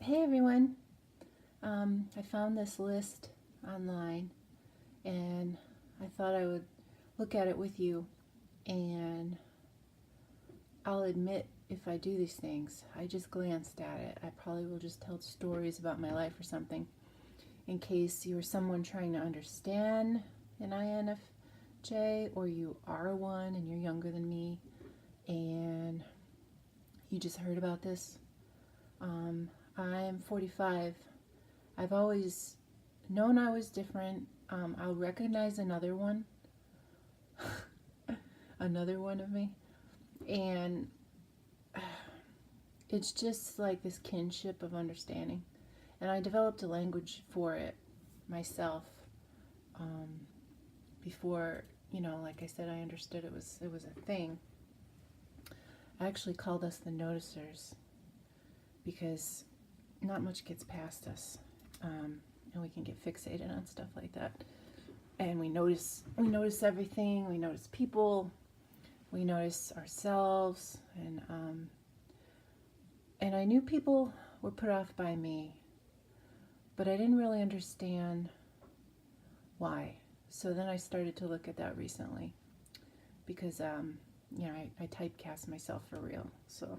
Hey everyone, I found this list online and I thought I would look at it with you. And I'll admit, if I do these things, I just glanced at it. I probably will just tell stories about my life or something in case you're someone trying to understand an INFJ, or you are one and you're younger than me and you just heard about this. I'm 45. I've always known I was different. I'll recognize another one, another one of me. And it's just like this kinship of understanding. And I developed a language for it myself um, before, like I said, I understood it was a thing. I actually called us the noticers because not much gets past us. And we can get fixated on stuff like that. And we notice everything. We notice people. We notice ourselves. And I knew people were put off by me, but I didn't really understand why. So then I started to look at that recently because I typecast myself for real. So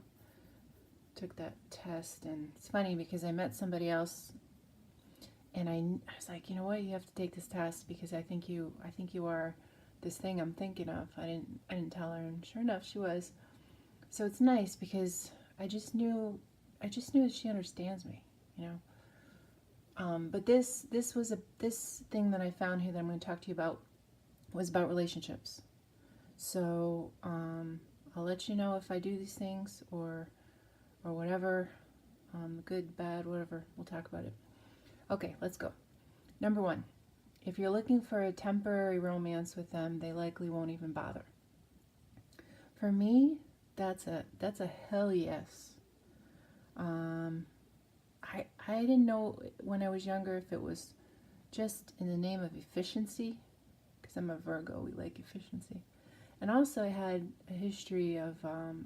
took that test, and it's funny because I met somebody else and I was like, you know what, you have to take this test because I think you are this thing I'm thinking of. I didn't tell her, and sure enough, she was. So it's nice because I just knew that she understands me, you know. But this thing that I found here that I'm going to talk to you about was about relationships. So I'll let you know if I do these things or whatever, good, bad, whatever. We'll talk about it. Okay, let's go. Number one, if you're looking for a temporary romance with them, they likely won't even bother. For me, that's a hell yes. I didn't know when I was younger if it was just in the name of efficiency, because I'm a Virgo, we like efficiency. And also I had a history of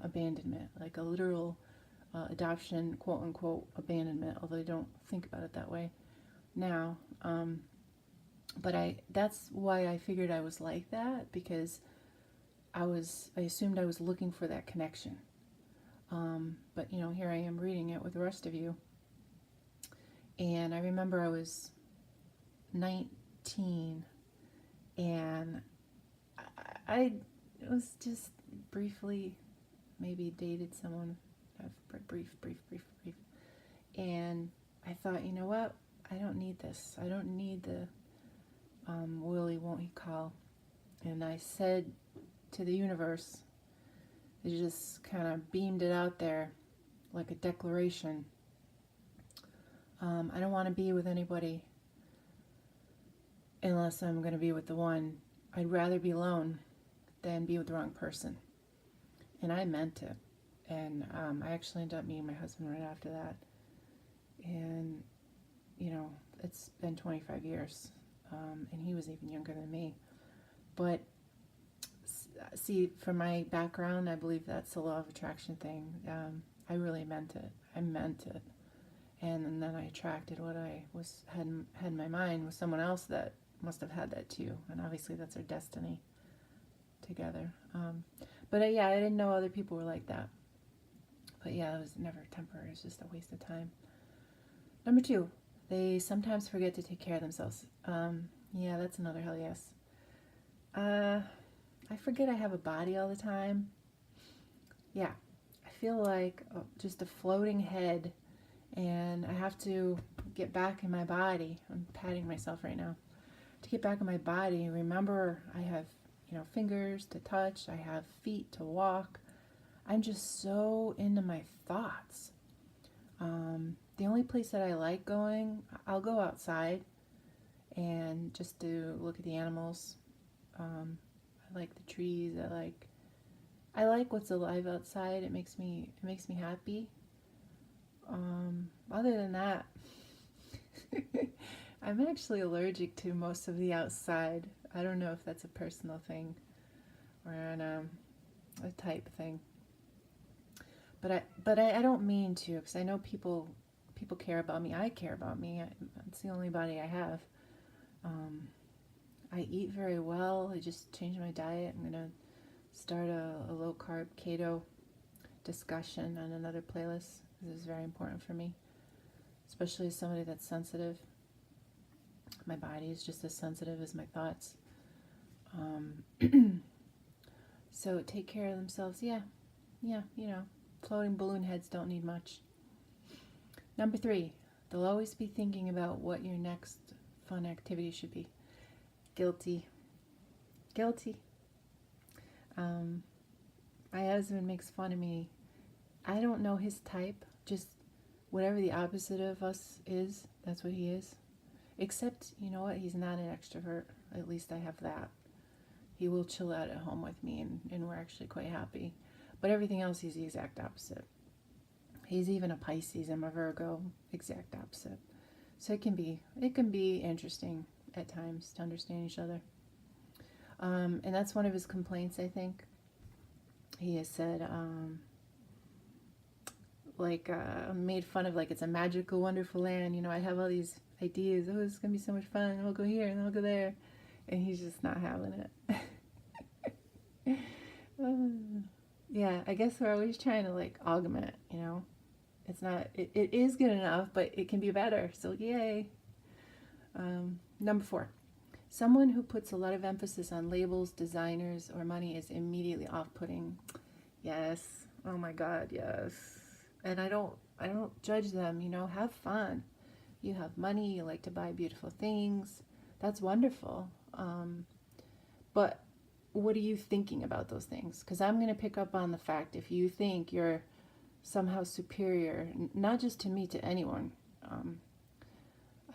abandonment, like a literal adoption, quote unquote, abandonment, although I don't think about it that way now. But that's why I figured I was like that, because I assumed I was looking for that connection. But here I am reading it with the rest of you. And I remember I was 19 and I was just briefly maybe dated someone, brief. And I thought, you know what? I don't need this. I don't need the Willie won't he call. And I said to the universe, it just kind of beamed it out there like a declaration. I don't want to be with anybody unless I'm going to be with the one. I'd rather be alone than be with the wrong person. And I meant it. And I actually ended up meeting my husband right after that. And, it's been 25 years. And he was even younger than me. But, see, from my background, I believe that's the law of attraction thing. I really meant it. I meant it. And then I attracted what I had in my mind with someone else that must have had that too. And obviously that's our destiny together. But yeah, I didn't know other people were like that. But yeah, it was never temporary. It was just a waste of time. Number two, they sometimes forget to take care of themselves. Yeah, that's another hell yes. I forget I have a body all the time. Yeah, I feel like just a floating head, and I have to get back in my body. I'm patting myself right now. To get back in my body, remember I have, fingers to touch, I have feet to walk. I'm just so into my thoughts. The only place that I like going, I'll go outside and just to look at the animals. I like the trees. I like what's alive outside. It makes me happy. Other than that, I'm actually allergic to most of the outside. I don't know if that's a personal thing or a type thing. But I don't mean to, because I know people people care about me. I care about me. It's the only body I have. I eat very well. I just changed my diet. I'm going to start a low-carb keto discussion on another playlist. This is very important for me, especially as somebody that's sensitive. My body is just as sensitive as my thoughts. So take care of themselves. Yeah, floating balloon heads don't need much. Number 3, they'll always be thinking about what your next fun activity should be. Guilty. My husband makes fun of me. I don't know his type, just whatever the opposite of us is, that's what he is. Except, you know what, he's not an extrovert. At least I have that. He will chill out at home with me, and we're actually quite happy. But everything else, he's the exact opposite. He's even a Pisces. I'm a Virgo, exact opposite. So it can be interesting at times to understand each other. And that's one of his complaints, I think. He has said, made fun of, like, it's a magical, wonderful land. You know, I have all these ideas. Oh, it's going to be so much fun. I'll go here and I'll go there. And he's just not having it. Yeah, I guess we're always trying to, like, augment, you know. It's not, it is good enough, but it can be better. So, yay. Number 4. Someone who puts a lot of emphasis on labels, designers, or money is immediately off-putting. Yes. Oh my God, yes. And I don't judge them, you know. Have fun. You have money, you like to buy beautiful things. That's wonderful. But what are you thinking about those things? Because I'm going to pick up on the fact if you think you're somehow superior, not just to me, to anyone,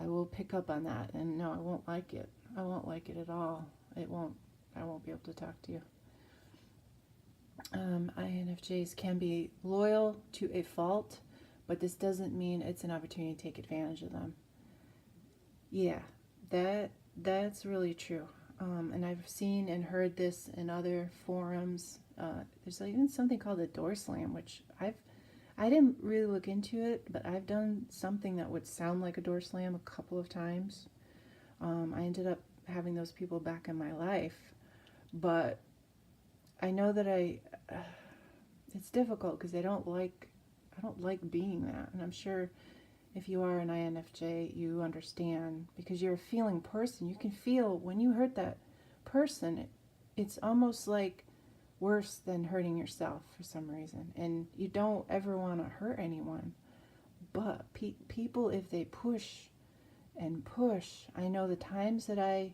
I will pick up on that. And no, I won't like it. I won't like it at all. I won't be able to talk to you. INFJs can be loyal to a fault, but this doesn't mean it's an opportunity to take advantage of them. Yeah, that's really true. And I've seen and heard this in other forums. There's even something called a door slam, which I didn't really look into it, but I've done something that would sound like a door slam a couple of times. I ended up having those people back in my life, but I know that it's difficult because I don't like being that. And I'm sure if you are an INFJ, you understand, because you're a feeling person. You can feel when you hurt that person, it's almost like worse than hurting yourself for some reason. And you don't ever want to hurt anyone. But people, if they push and push, I know the times that I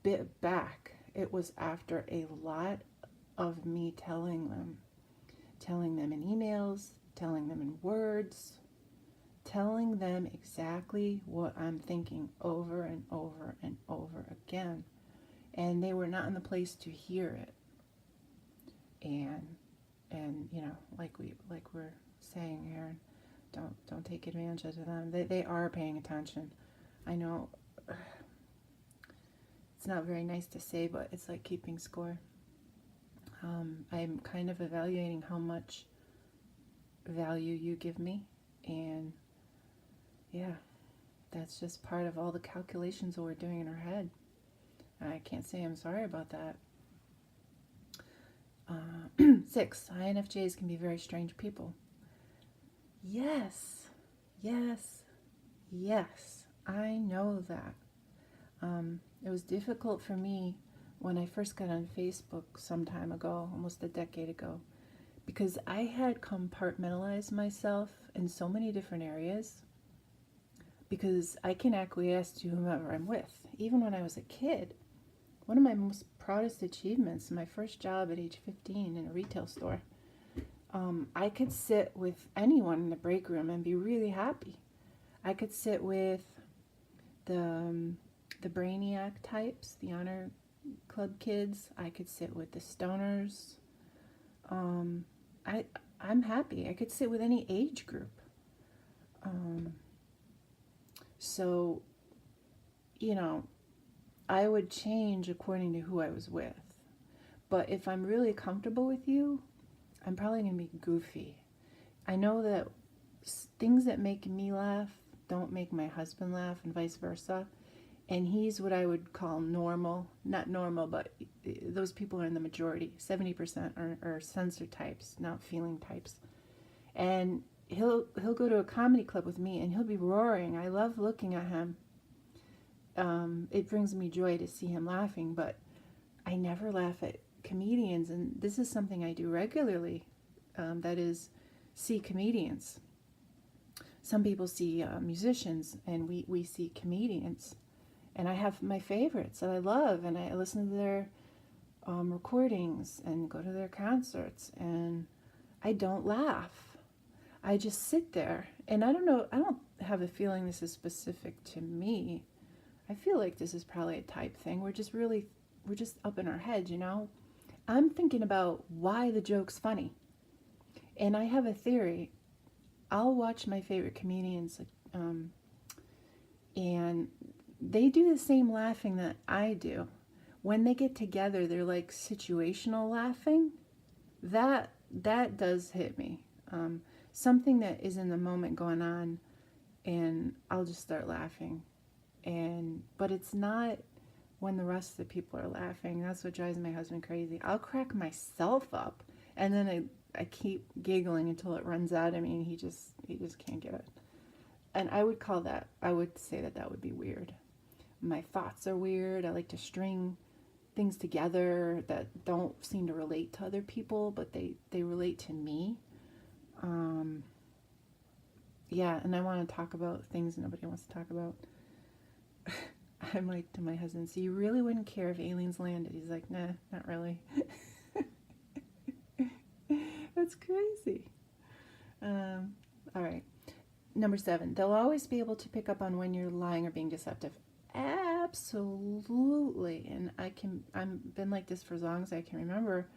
bit back, it was after a lot of me telling them in emails, telling them in words, telling them exactly what I'm thinking over and over and over again. And they were not in the place to hear it. And you know, like we're saying here, don't take advantage of them. They are paying attention. I know it's not very nice to say, but it's like keeping score. I'm kind of evaluating how much value you give me, and yeah, that's just part of all the calculations that we're doing in our head. I can't say I'm sorry about that. 6, INFJs can be very strange people. Yes, I know that. It was difficult for me when I first got on Facebook some time ago, almost a decade ago, because I had compartmentalized myself in so many different areas, because I can acquiesce to whomever I'm with. Even when I was a kid, one of my most proudest achievements, my first job at age 15 in a retail store, I could sit with anyone in the break room and be really happy. I could sit with the brainiac types, the honor club kids. I could sit with the stoners. I'm happy. I could sit with any age group. So, you know, I would change according to who I was with. But if I'm really comfortable with you, I'm probably going to be goofy. I know that things that make me laugh don't make my husband laugh, and vice versa. And he's what I would call normal. Not normal, but those people are in the majority. 70% are sensor types, not feeling types. And he'll go to a comedy club with me and he'll be roaring. I love looking at him. It brings me joy to see him laughing, but I never laugh at comedians, and this is something I do regularly. That is, see comedians. Some people see musicians, and we see comedians. And I have my favorites that I love, and I listen to their recordings and go to their concerts, and I don't laugh. I just sit there, and I don't know, I don't have a feeling this is specific to me. I feel like this is probably a type thing. We're just up in our heads, you know? I'm thinking about why the joke's funny. And I have a theory. I'll watch my favorite comedians, and they do the same laughing that I do. When they get together, they're like situational laughing. That does hit me. Something that is in the moment going on, and I'll just start laughing. But it's not when the rest of the people are laughing. That's what drives my husband crazy. I'll crack myself up, and then I keep giggling until it runs out of me, and he just can't get it. And I would say that would be weird. My thoughts are weird. I like to string things together that don't seem to relate to other people, but they relate to me. Yeah, and I want to talk about things nobody wants to talk about. I'm like to my husband, so you really wouldn't care if aliens landed? He's like, nah, not really. That's crazy. All right. Number 7, they'll always be able to pick up on when you're lying or being deceptive. Absolutely. And I've been like this for as long as I can remember.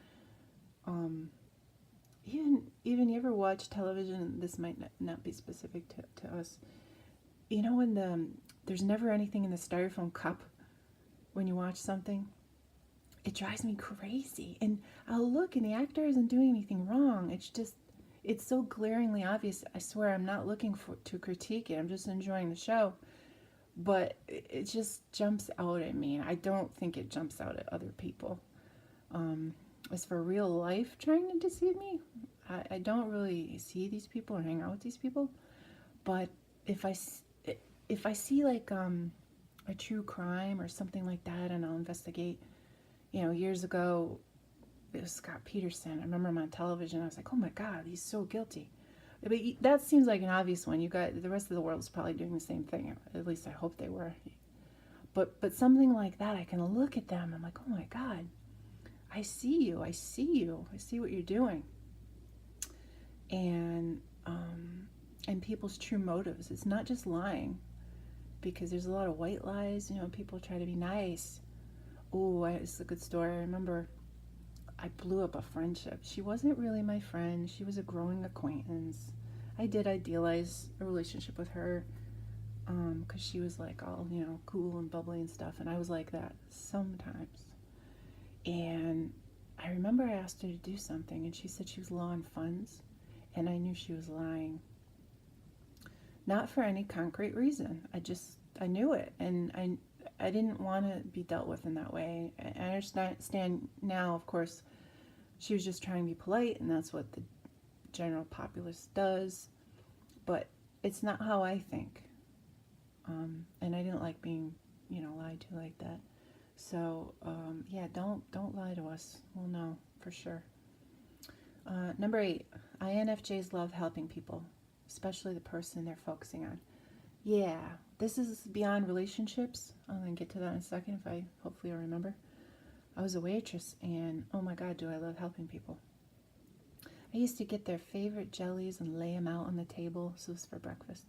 Even you ever watch television, this might not be specific to us. You know when there's never anything in the styrofoam cup when you watch something? It drives me crazy. And I'll look and the actor isn't doing anything wrong. It's so glaringly obvious. I swear I'm not looking to critique it. I'm just enjoying the show. But it just jumps out at me. I don't think it jumps out at other people. As for real life trying to deceive me, I don't really see these people or hang out with these people. But if I see like a true crime or something like that, and I'll investigate. You know, years ago, it was Scott Peterson. I remember him on television. I was like, oh my God, he's so guilty. But that seems like an obvious one. The rest of the world is probably doing the same thing. At least I hope they were. But something like that, I can look at them. I'm like, oh my God, I see you. I see what you're doing. And people's true motives. It's not just lying, because there's a lot of white lies. You know, people try to be nice. Oh, it's a good story. I remember I blew up a friendship. She wasn't really my friend. She was a growing acquaintance. I did idealize a relationship with her because she was like all, you know, cool and bubbly and stuff. And I was like that sometimes. And I remember I asked her to do something, and she said she was low on funds. And I knew she was lying. Not for any concrete reason. I knew it. And I didn't want to be dealt with in that way. I understand now, of course, she was just trying to be polite, and that's what the general populace does. But it's not how I think. And I didn't like being, you know, lied to like that. So, yeah, don't lie to us. We'll know for sure. Number 8, INFJs love helping people, especially the person they're focusing on. Yeah, this is beyond relationships. I'm going to get to that in a second if hopefully I remember. I was a waitress, and oh my God, do I love helping people. I used to get their favorite jellies and lay them out on the table. So this was for breakfast.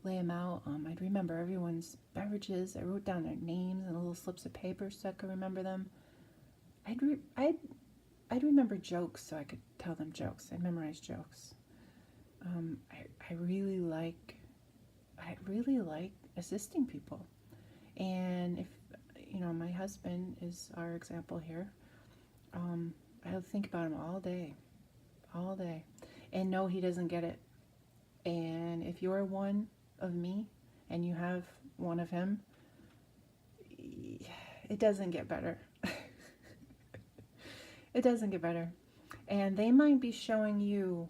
Lay them out. I'd remember everyone's beverages. I wrote down their names and little slips of paper so I could remember them. I'd remember jokes so I could tell them jokes. I'd memorize jokes. I really like assisting people. And if, you know, my husband is our example here, I'll think about him all day. And no, he doesn't get it. And if you're one of me and you have one of him, it doesn't get better. It doesn't get better. And they might be showing you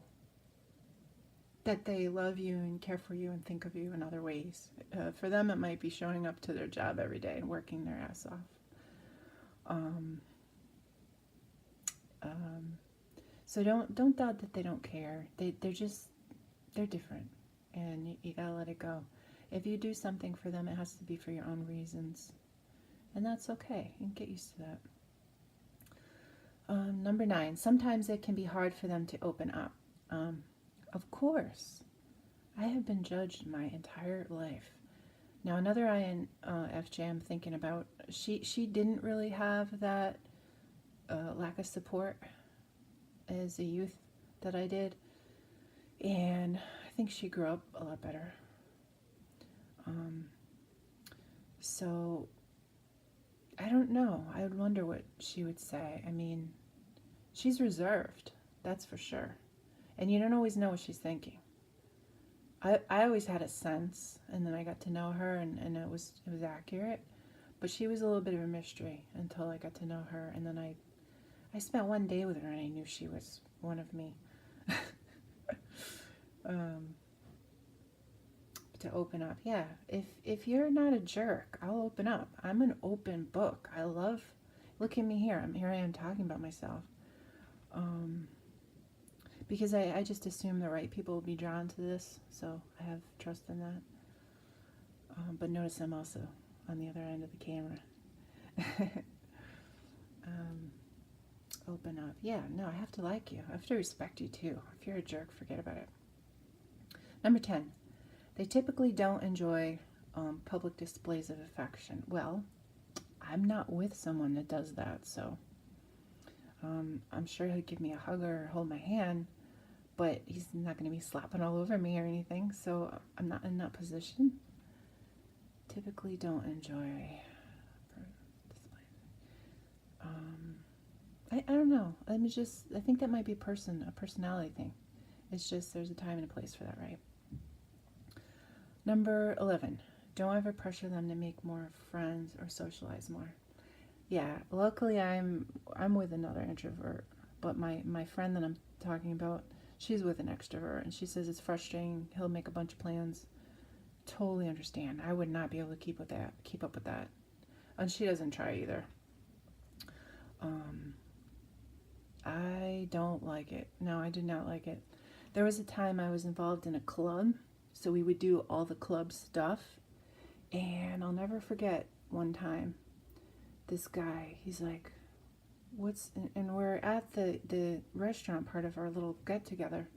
that they love you and care for you and think of you in other ways. For them, it might be showing up to their job every day and working their ass off. So don't doubt that they don't care. They're different, and you gotta let it go. If you do something for them, it has to be for your own reasons, and that's okay. You can get used to that. Number 9, sometimes it can be hard for them to open up. Of course, I have been judged my entire life. Now, another INFJ I'm thinking about, she didn't really have that lack of support as a youth that I did, and I think she grew up a lot better. So I don't know. I would wonder what she would say. I mean, she's reserved, that's for sure. And you don't always know what she's thinking. I always had a sense, and then I got to know her, and it was accurate. But she was a little bit of a mystery until I got to know her, and then I spent one day with her, and I knew she was one of me. To open up, yeah. If you're not a jerk, I'll open up. I'm an open book. Look at me here. Here I am talking about myself. Because I just assume the right people will be drawn to this, so I have trust in that. But notice I'm also on the other end of the camera. Open up. Yeah, no, I have to like you. I have to respect you too. If you're a jerk, forget about it. Number 10, they typically don't enjoy public displays of affection. Well, I'm not with someone that does that, so I'm sure he'll give me a hug or hold my hand, but he's not going to be slapping all over me or anything, so I'm not in that position. Typically don't enjoy displays. I don't know. I think that might be a personality thing. It's just there's a time and a place for that, right? Number 11, don't ever pressure them to make more friends or socialize more. Yeah, luckily I'm with another introvert, but my friend that I'm talking about, she's with an extrovert, and she says it's frustrating. He'll make a bunch of plans. Totally understand. I would not be able to keep up with that. And she doesn't try either. I don't like it. No, I did not like it. There was a time I was involved in a club, so we would do all the club stuff, and I'll never forget one time, this guy, he's like, and we're at the restaurant part of our little get-together,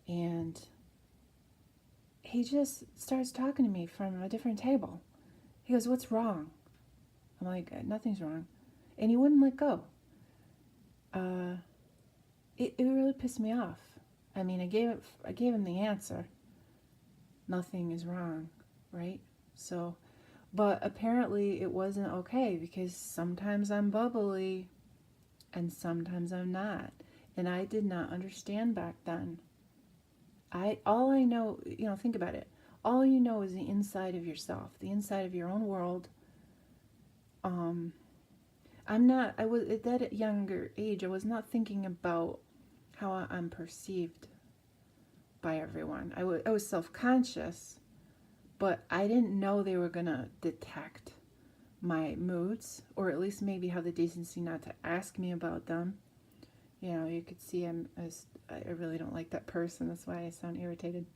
and he just starts talking to me from a different table. He goes, "What's wrong?" I'm like, "Nothing's wrong." And he wouldn't let go. It really pissed me off. I mean, I gave him the answer. Nothing is wrong, right? So, but apparently it wasn't okay, because sometimes I'm bubbly and sometimes I'm not. And I did not understand back then. All I know, think about it. All you know is the inside of yourself, the inside of your own world. I was at that younger age, I was not thinking about how I'm perceived by everyone. I was self-conscious, but I didn't know they were gonna detect my moods, or at least maybe have the decency not to ask me about them. You could see I really don't like that person. That's why I sound irritated.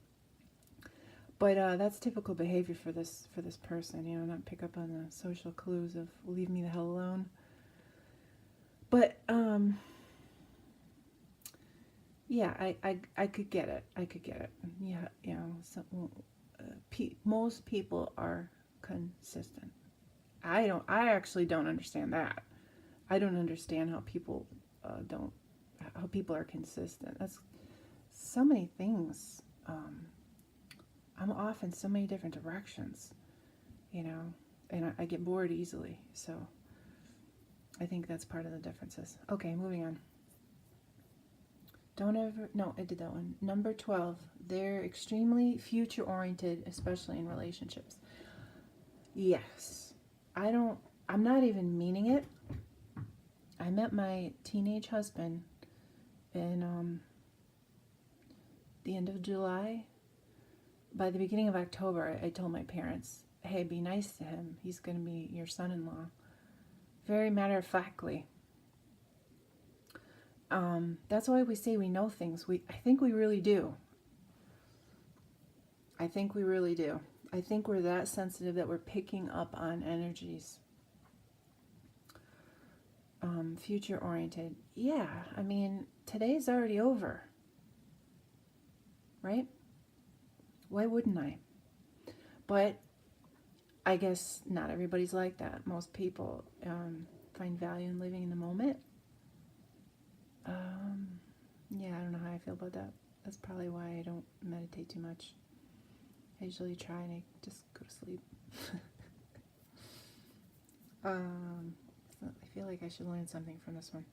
But that's typical behavior for this person. Not pick up on the social clues of leave me the hell alone. But yeah, I could get it. Yeah, most people are consistent. I actually don't understand that. I don't understand how people how people are consistent. That's so many things. I'm off in so many different directions, and I get bored easily. So I think that's part of the differences. Okay, moving on. Don't ever, no, I did that one. Number 12, they're extremely future oriented, especially in relationships. Yes. I'm not even meaning it. I met my teenage husband in the end of July. By the beginning of October, I told my parents, hey, be nice to him. He's going to be your son-in-law. Very matter-of-factly. That's why we say we know things. I think we really do. I think we really do. I think we're that sensitive that we're picking up on energies. Future-oriented. Yeah, I mean, today's already over. Right? Why wouldn't I? But I guess not everybody's like that. Most people find value in living in the moment. Yeah, I don't know how I feel about that. That's probably why I don't meditate too much. I usually try and I just go to sleep. So I feel like I should learn something from this one.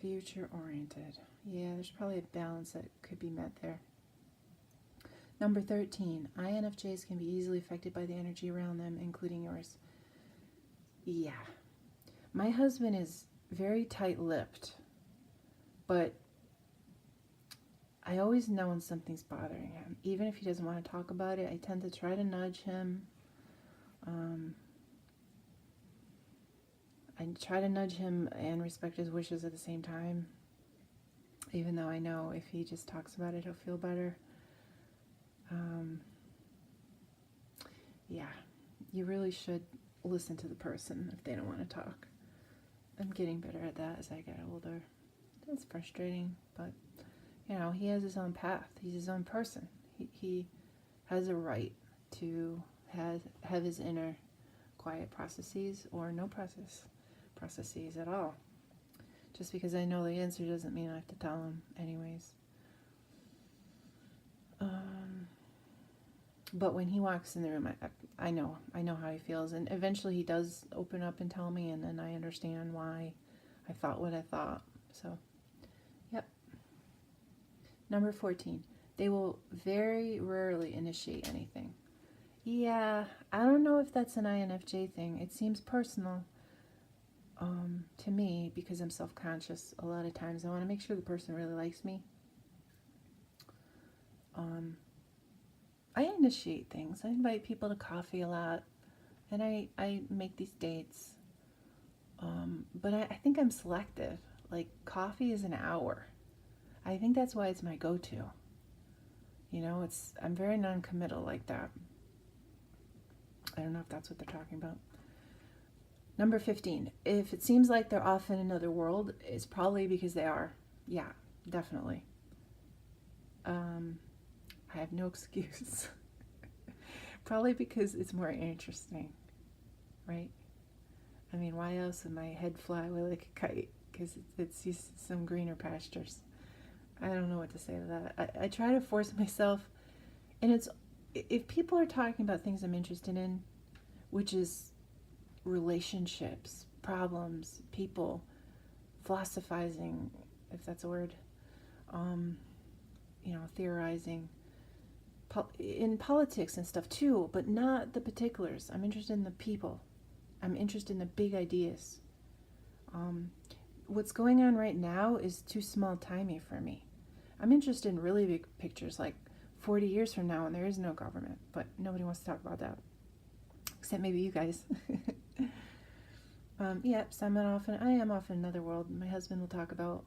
Future oriented. Yeah, there's probably a balance that could be met there. Number 13, INFJs can be easily affected by the energy around them, including yours. Yeah. My husband is very tight-lipped, but I always know when something's bothering him. Even if he doesn't want to talk about it, I tend to try to nudge him. I try to nudge him and respect his wishes at the same time, even though I know if he just talks about it, he'll feel better. Yeah, you really should listen to the person if they don't want to talk. I'm getting better at that as I get older. It's frustrating, but you know, he has his own path. He's his own person. He has a right to have his inner quiet processes or no processes at all. Just because I know the answer doesn't mean I have to tell him anyways. But when he walks in the room, I know how he feels, and eventually he does open up and tell me, and then I understand why I thought what I thought. So, yep. Number 14, they will very rarely initiate anything. Yeah, I don't know if that's an INFJ thing. It seems personal to me because I'm self-conscious a lot of times. I want to make sure the person really likes me. I initiate things. I invite people to coffee a lot, and I make these dates. But I think I'm selective. Like, coffee is an hour. I think that's why it's my go-to. You know, I'm very non-committal like that. I don't know if that's what they're talking about. Number 15, if it seems like they're off in another world, it's probably because they are. Yeah, definitely. I have no excuse. Probably because it's more interesting, right? I mean, why else would my head fly away like a kite? Because it sees some greener pastures. I don't know what to say to that. I try to force myself, and if people are talking about things I'm interested in, which is relationships, problems, people, philosophizing, if that's a word, theorizing, in politics and stuff too, but not the particulars. I'm interested in the people. I'm interested in the big ideas. What's going on right now is too small-timey for me. I'm interested in really big pictures, like 40 years from now, and there is no government, but nobody wants to talk about that, except maybe you guys. So I am off in another world. My husband will talk about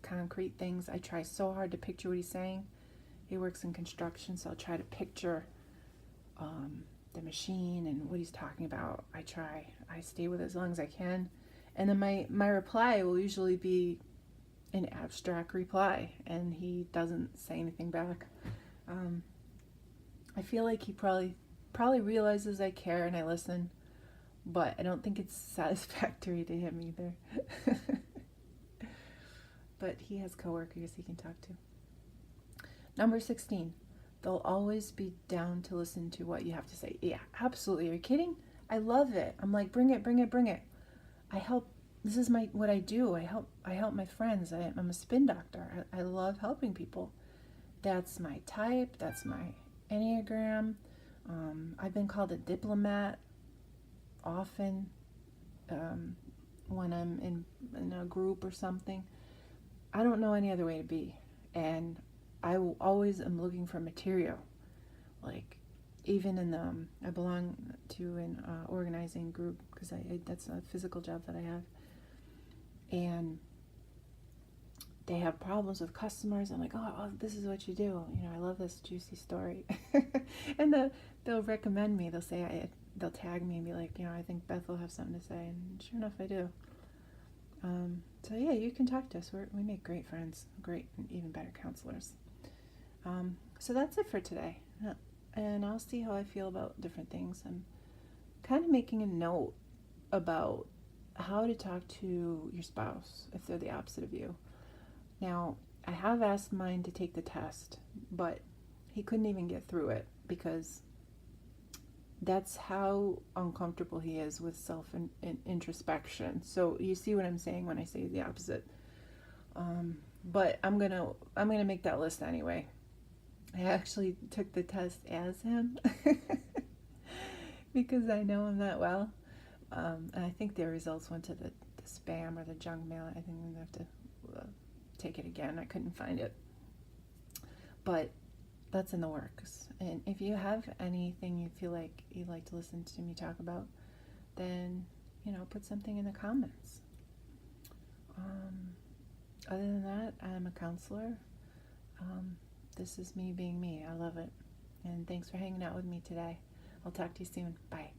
concrete things. I try so hard to picture what he's saying. He works in construction, so I'll try to picture the machine and what he's talking about. I stay with it as long as I can. And then my reply will usually be an abstract reply, and he doesn't say anything back. I feel like he probably realizes I care and I listen, but I don't think it's satisfactory to him either. But he has coworkers he can talk to. Number 16, they'll always be down to listen to what you have to say. Yeah, absolutely. Are you kidding? I love it. I'm like, bring it, bring it, bring it. I help this is what I do. I help my friends. I'm a spin doctor. I love helping people. That's my type. That's my Enneagram. I've been called a diplomat often when I'm in a group or something. I don't know any other way to be. And I always am looking for material. Like, even in the, I belong to an organizing group because that's a physical job that I have. And they have problems with customers. I'm like, oh, this is what you do. I love this juicy story. And they'll recommend me. They'll say, they'll tag me and be like, I think Beth will have something to say. And sure enough, I do. So yeah, you can talk to us. We make great friends, great, and even better counselors. So that's it for today. And I'll see how I feel about different things. I'm kind of making a note about how to talk to your spouse if they're the opposite of you. Now, I have asked mine to take the test, but he couldn't even get through it because that's how uncomfortable he is with self-introspection. So you see what I'm saying when I say the opposite. But I'm gonna make that list anyway. I actually took the test as him because I know him that well. And I think their results went to the spam or the junk mail. I think I'm gonna have to take it again. I couldn't find it. But that's in the works. And if you have anything you feel like you'd like to listen to me talk about, then, put something in the comments. Other than that, I'm a counselor. This is me being me. I love it. And thanks for hanging out with me today. I'll talk to you soon. Bye.